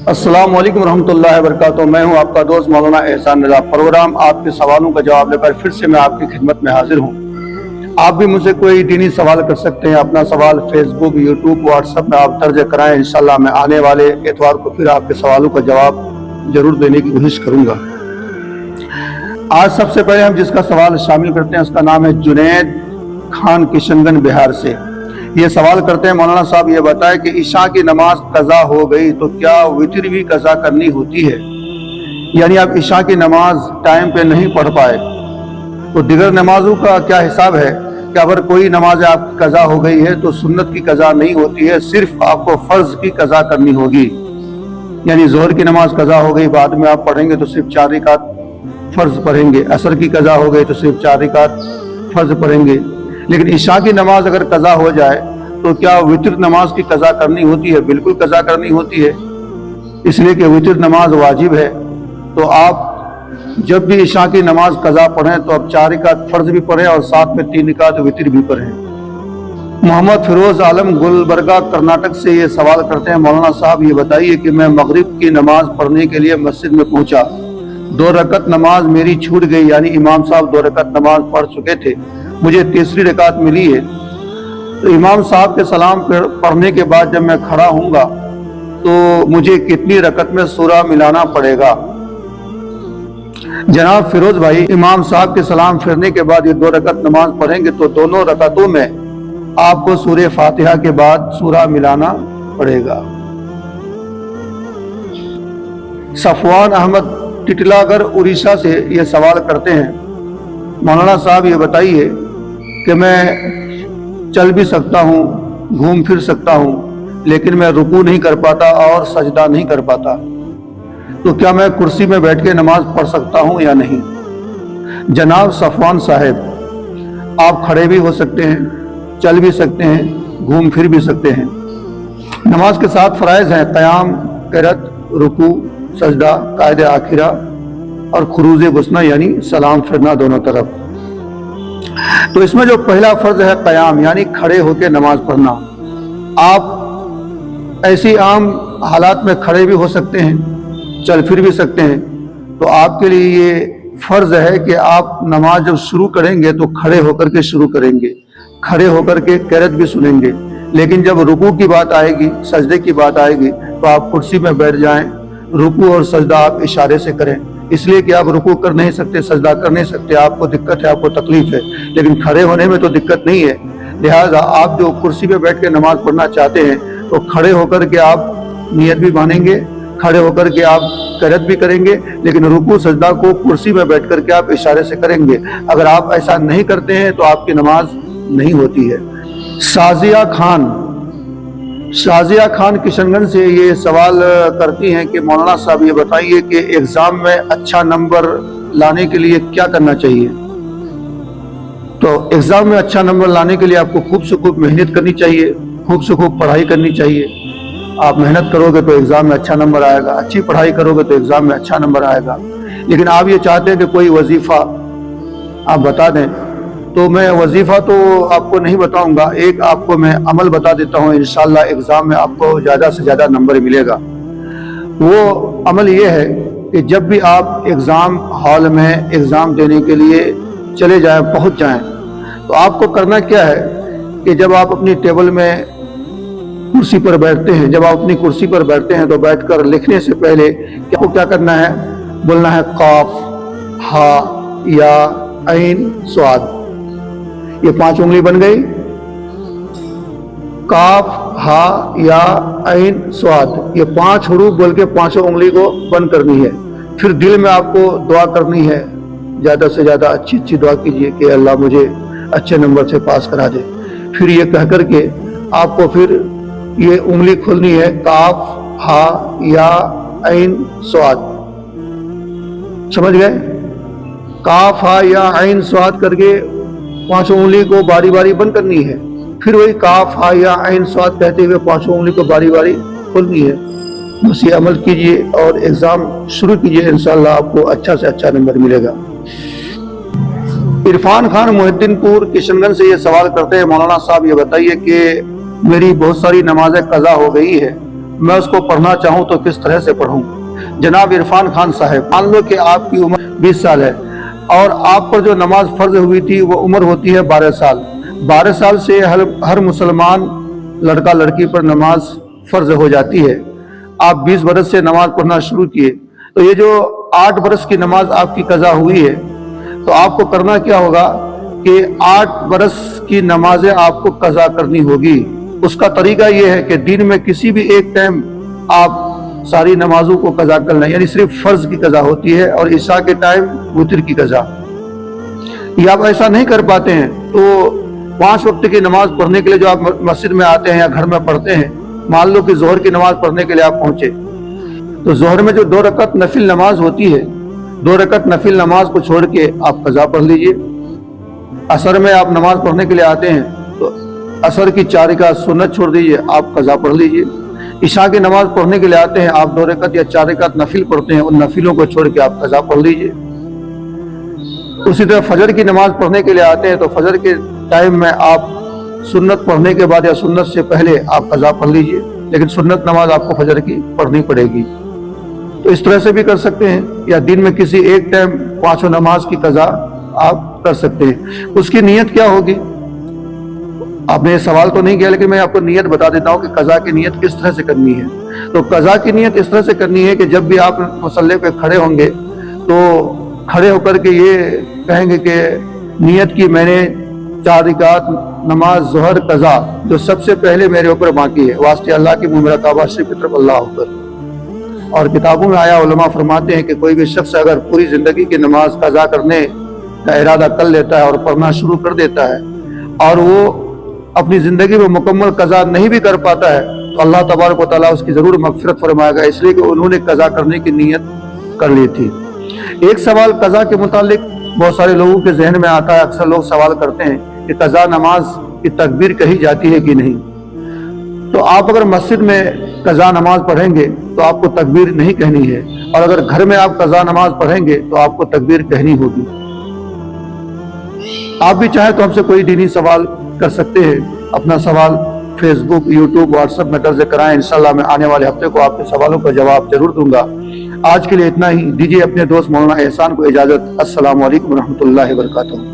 अस्सलाम वालेकुम रहमतुल्लाहि वबरकातुहू। मैं हूं आपका दोस्त मौलाना एहसान रज़ा। प्रोग्राम आपके सवालों का जवाब लेकर फिर से मैं आपकी खिदमत में हाजिर हूं। आप भी मुझसे कोई दीनी सवाल कर सकते हैं। अपना सवाल फेसबुक, यूट्यूब, व्हाट्सएप में आप दर्ज कराएं। इंशाल्लाह मैं आने वाले एतवार को फिर आपके सवालों का जवाब जरूर देने की कोशिश करूंगा। आज सबसे पहले हम जिसका सवाल शामिल करते हैं उसका नाम है जुनैद खान, किशनगंज, बिहार से। ये सवाल करते हैं, मौलाना साहब ये बताएं कि इशा की नमाज कज़ा हो गई तो क्या वितर भी कज़ा करनी होती है? यानी आप इशा की नमाज टाइम पे नहीं पढ़ पाए तो दिगर नमाजों का क्या हिसाब है? कि अगर कोई नमाज आप कज़ा हो गई है तो सुन्नत की कज़ा नहीं होती है, सिर्फ आपको फ़र्ज की कज़ा करनी होगी। यानी ज़ोहर की नमाज कज़ा हो गई, बाद में आप पढ़ेंगे तो सिर्फ 4 रकात फ़र्ज पढ़ेंगे। असर की कज़ा हो गई तो सिर्फ 4 रकात फ़र्ज पढ़ेंगे। लेकिन इशा की नमाज अगर कज़ा हो जाए तो क्या वितर नमाज की कज़ा करनी होती है? बिल्कुल कज़ा करनी होती है, इसलिए कि वितर नमाज वाजिब है। तो आप जब भी इशा की नमाज कज़ा पढ़ें तो आप 4 रकात फ़र्ज भी पढ़ें और साथ में 3 रकात वितर भी पढ़ें। मोहम्मद फिरोज आलम गुलबर्गा, कर्नाटक से ये सवाल करते हैं, मौलाना साहब ये बताइए कि मैं मगरिब की नमाज पढ़ने के लिए मस्जिद में पहुंचा, 2 रकात नमाज मेरी छूट गई। यानी इमाम साहब 2 रकात नमाज पढ़ चुके थे, मुझे तीसरी रकात मिली है। तो इमाम साहब के सलाम पढ़ने के बाद जब मैं खड़ा होऊंगा तो मुझे कितनी रकत में सूरा मिलाना पड़ेगा? जनाब फिरोज भाई, इमाम साहब के सलाम फिरने के बाद ये 2 रकात नमाज पढ़ेंगे तो दोनों रकातों में आपको सूरे फातिहा के बाद सूरा मिलाना पड़ेगा। सफवान अहमद टिटलागर, उड़ीसा से ये सवाल करते हैं, मौलाना साहब ये बताइए कि मैं चल भी सकता हूँ, घूम फिर सकता हूँ, लेकिन मैं रुकू नहीं कर पाता और सजदा नहीं कर पाता, तो क्या मैं कुर्सी में बैठ के नमाज पढ़ सकता हूँ या नहीं? जनाब सफवान साहब, आप खड़े भी हो सकते हैं, चल भी सकते हैं, घूम फिर भी सकते हैं। नमाज के 7 फ़राइज़ हैं, क़याम, क़िरात, रुकू, सजदा, कायद आखिरा और खुरूज गुस्ना यानी सलाम फिरना दोनों तरफ। तो इसमें जो पहला फर्ज है क़याम, यानी खड़े होकर नमाज पढ़ना। आप ऐसी आम हालात में खड़े भी हो सकते हैं, चल फिर भी सकते हैं। तो आपके लिए ये फर्ज है कि आप नमाज जब शुरू करेंगे तो खड़े होकर के शुरू करेंगे, खड़े होकर के क़िरात भी सुनेंगे। लेकिन जब रुकू की बात आएगी, सजदे की बात आएगी, तो आप कुर्सी में बैठ जाएं, रुकू और सजदा आप इशारे से करें, इसलिए कि आप रुकू कर नहीं सकते, सजदा कर नहीं सकते, आपको दिक्कत है, आपको तकलीफ है। लेकिन खड़े होने में तो दिक्कत नहीं है। लिहाजा आप जो कुर्सी पे बैठ के नमाज पढ़ना चाहते हैं तो खड़े होकर के आप नियत भी मानेंगे, खड़े होकर के आप क़िरात भी करेंगे, लेकिन रुकू सजदा को कुर्सी में बैठ कर के आप इशारे से करेंगे। अगर आप ऐसा नहीं करते हैं तो आपकी नमाज नहीं होती है। शाजिया खान किशनगंज से ये सवाल करती हैं कि मौलाना साहब ये बताइए कि एग्ज़ाम में अच्छा नंबर लाने के लिए क्या करना चाहिए? तो एग्ज़ाम में अच्छा नंबर लाने के लिए आपको खूब से खूब मेहनत करनी चाहिए, खूब से खूब पढ़ाई करनी चाहिए। आप मेहनत करोगे तो एग्ज़ाम में अच्छा नंबर आएगा, अच्छी पढ़ाई करोगे तो एग्ज़ाम में अच्छा नंबर आएगा। लेकिन आप ये चाहते हैं कि कोई वजीफ़ा आप बता दें, तो मैं वजीफ़ा तो आपको नहीं बताऊंगा, एक आपको मैं अमल बता देता हूँ, इंशाअल्लाह एग्ज़ाम में आपको ज़्यादा से ज़्यादा नंबर मिलेगा। वो अमल ये है कि जब भी आप एग्ज़ाम हॉल में एग्ज़ाम देने के लिए चले जाएं, पहुँच जाएं, तो आपको करना क्या है कि जब आप अपनी टेबल में कुर्सी पर बैठते हैं, जब आप अपनी कुर्सी पर बैठते हैं तो बैठकर लिखने से पहले आपको क्या करना है? बोलना है क़ाफ, हा, या, ऐन, स्वाद। ये 5 उंगली बन गई, काफ, हा, या, ऐन, स्वाद। ये 5 हुरूफ बोल के 5 उंगली को बंद करनी है। फिर दिल में आपको दुआ करनी है, ज़्यादा से ज़्यादा अच्छी अच्छी दुआ कीजिए कि अल्लाह मुझे अच्छे नंबर से पास करा दे। फिर ये कह कर के आपको फिर ये उंगली खोलनी है, काफ, हा, या, ऐन, स्वाद। समझ गए? काफ, हा, या, ऐन, स्वाद करके 5 उंगली को बारी बारी बंद करनी है। फिर वही काफ, हा, या, ऐन, स्वाद कहते हुए 5 उंगली को बारी बारी खोलनी है। बस ये अमल कीजिए और एग्ज़ाम शुरू कीजिए, इंशाअल्लाह आपको अच्छा से अच्छा नंबर मिलेगा। इरफान खान मोहिद्दीनपुर किशनगंज से ये सवाल करते हैं, मौलाना साहब ये बताइए कि मेरी बहुत सारी नमाजें कज़ा हो गई है मैं उसको पढ़ना चाहूँ तो किस तरह से पढ़ूँ। जनाब इरफान खान साहब, मान लो कि आपकी उम्र 20 साल है और आप पर जो नमाज फर्ज हुई थी वो उम्र होती है 12 साल। 12 साल से हर मुसलमान लड़का लड़की पर नमाज फर्ज हो जाती है। आप 20 बरस से नमाज पढ़ना शुरू किए, तो ये जो 8 बरस की नमाज आपकी कज़ा हुई है, तो आपको करना क्या होगा कि 8 बरस की नमाजें आपको कज़ा करनी होगी। उसका तरीका ये है कि दिन में किसी भी एक टाइम आप सारी नमाजों को कज़ा कर लें, यानी सिर्फ फर्ज की कज़ा होती है और इशा के टाइम वितर की कज़ा। या आप ऐसा नहीं कर पाते हैं तो 5 वक्त की नमाज पढ़ने के लिए जो आप मस्जिद में आते हैं या घर में पढ़ते हैं, मान लो कि जोहर की नमाज पढ़ने के लिए आप पहुंचे, तो जोहर में जो 2 रकत नफिल नमाज होती है, 2 रकत नफिल नमाज को छोड़ के आप कज़ा पढ़ लीजिए। असर में आप नमाज पढ़ने के लिए आते हैं तो असर की 4 रकात सुन्नत छोड़ दीजिए, आप कज़ा पढ़ लीजिए। इशा की नमाज पढ़ने के लिए आते हैं, आप 2 रकत या 4 रकात नफिल पढ़ते हैं, उन नफिलों को छोड़ के आप कज़ा पढ़ लीजिए। उसी तरह फजर की नमाज पढ़ने के लिए आते हैं तो फजर के टाइम में आप सुन्नत पढ़ने के बाद या सुन्नत से पहले आप कज़ा पढ़ लीजिए, लेकिन सुन्नत नमाज आपको फजर की पढ़नी पड़ेगी। तो इस तरह से भी कर सकते हैं, या दिन में किसी एक टाइम 5 नमाज की कज़ा आप कर सकते हैं। उसकी नियत क्या होगी, आपने ये सवाल तो नहीं किया, लेकिन मैं आपको नियत बता देता हूँ कि कज़ा की नियत किस तरह से करनी है। तो कज़ा की नियत इस तरह से करनी है कि जब भी आप मुसल्ले पे खड़े होंगे तो खड़े होकर के ये कहेंगे कि नियत की मैंने 4 रकात नमाज ज़ोहर कज़ा जो सबसे पहले मेरे ऊपर बाकी है, वास्ते अल्लाह की मेरा काबा शरीफ की तरफ अल्लाह अकबर। और किताबों में आया, उलमा फरमाते हैं कि कोई भी शख्स अगर पूरी ज़िंदगी की नमाज कज़ा करने का इरादा कर लेता है और पढ़ना शुरू कर देता है और वो अपनी ज़िंदगी में मुकम्मल कज़ा नहीं भी कर पाता है, तो अल्लाह तबारक व तआला उसकी ज़रूर मग़फ़िरत फरमाएगा, इसलिए कि उन्होंने कज़ा करने की नीयत कर ली थी। एक सवाल कज़ा के मुतालिक बहुत सारे लोगों के जहन में आता है, अक्सर लोग सवाल करते हैं कि कज़ा नमाज की तकबीर कही जाती है कि नहीं। तो आप अगर मस्जिद में कज़ा नमाज पढ़ेंगे तो आपको तकबीर नहीं कहनी है, और अगर घर में आप कज़ा नमाज पढ़ेंगे तो आपको तकबीर कहनी होगी। आप भी चाहे तो हमसे कोई दीनी सवाल कर सकते हैं। अपना सवाल फेसबुक, यूट्यूब, व्हाट्सएप में दर्ज कराएं। इंशाल्लाह मैं आने वाले हफ्ते को आपके सवालों का जवाब जरूर दूंगा। आज के लिए इतना ही। दीजिए अपने दोस्त मौलाना एहसान को इजाजत। अस्सलामु अलैकुम रहमतुल्लाहि व बरकातहू।